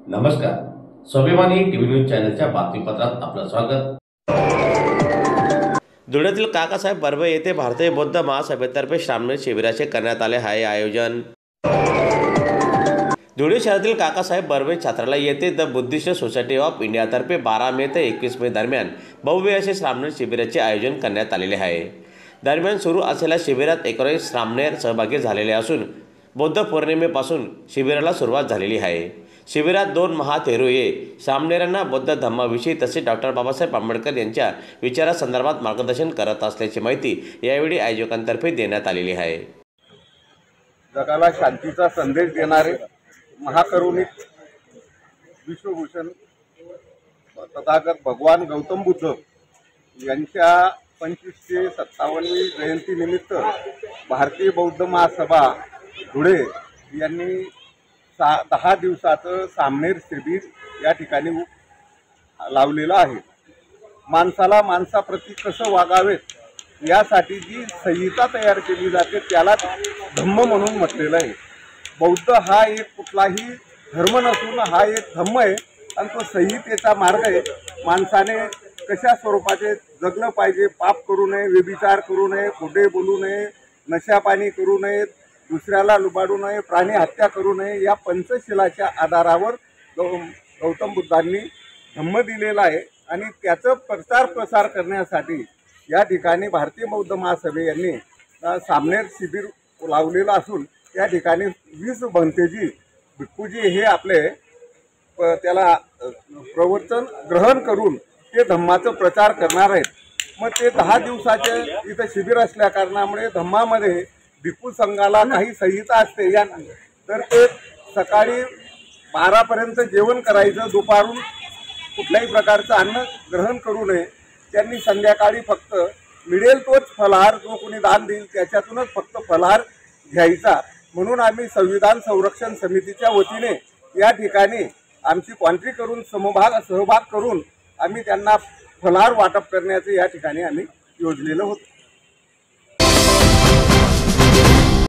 नमस्कार. स्वाभिमानी TV news चॅनलच्या बातमीपत्रात आपलं स्वागत. धुळ्यातील काकासाहेब बर्वे येथे भारतीय बौद्ध महासभेतर्फे श्रामणी शिबिराचे करण्यात आले आहे आयोजन. धुळे शहरातील काकासाहेब बर्वे छात्रालय येथे द बुद्धिस्ट सोसायटी ऑफ इंडियातर्फे 12 मे ते 21 मे दरम्यान भव्य असे श्रामणी शिबिराचे आयोजन करण्यात आलेले आहे. दरम्यान सुरू असलेल्या शिबिरात 19 श्रामणेर सहभागी झालेले असून बौद्ध पौर्णिमेपासून शिबिराला सुरुवात झालेली आहे. शिबिरात 2 महाथेरुये श्रामणेरांना बौद्ध धम्माविषयी तसेच डॉक्टर बाबासाहेब आंबेडकर यांच्या विचारासंदर्भात मार्गदर्शन करत असल्याची माहिती यावेळी आयोजकांतर्फे देण्यात आलेली आहे. जगाला शांतीचा संदेश देणारे महाकरुणिक विश्वभूषण तथागत भगवान गौतम बुद्ध यांच्या 2557वी जयंतीनिमित्त भारतीय बौद्ध महासभा धुळे यांनी 10 दिवसाचं सामनेर शिबिर या ठिकाणी लावलेलं आहे. माणसाला माणसाप्रती कसं वागावेत यासाठी जी संहिता तयार केली जाते त्याला धम्म म्हणून म्हटलेलं आहे. बौद्ध हा एक कुठलाही धर्म नसून हा एक धम्म आहे आणि तो संहितेचा मार्ग आहे. माणसाने कशा स्वरूपाचे जगलं पाहिजे, पाप करू नये, व्यभिचार करू नये, खोटे बोलू नये, नशापाणी करू नये, दुसऱ्याला लुबाडू नये, प्राणी हत्या करू नये, या पंचशिलाच्या आधारावर गौतम बुद्धांनी धम्म दिलेला आहे. आणि त्याचं प्रचार प्रसार करण्यासाठी या ठिकाणी भारतीय बौद्ध महासभे यांनी सामनेर शिबिर लावलेलं असून या ठिकाणी 20 भंतेजी भिक्खूजी हे आपले त्याला प्रवचन ग्रहण करून ते धम्माचा प्रचार करणार आहेत. मग ते 10 दिवसाचे इथं शिबिर असल्या कारणामुळे धम्मामध्ये भिक्खू संघाला काही संहिता असते. या तर ते सकाळी 12पर्यंत जेवण करायचं, दुपारून कुठल्याही प्रकारचं अन्न ग्रहण करू नये. त्यांनी संध्याकाळी फक्त मिळेल तोच फलाहार, जो कोणी दान देईल त्याच्यातूनच फक्त फलाहार घ्यायचा. म्हणून आम्ही संविधान संरक्षण समितीच्या वतीने या ठिकाणी आमची क्वांट्री करून सहभाग करून आम्ही त्यांना फलाहार वाटप करण्याचे या ठिकाणी आम्ही योजलेलं होतं.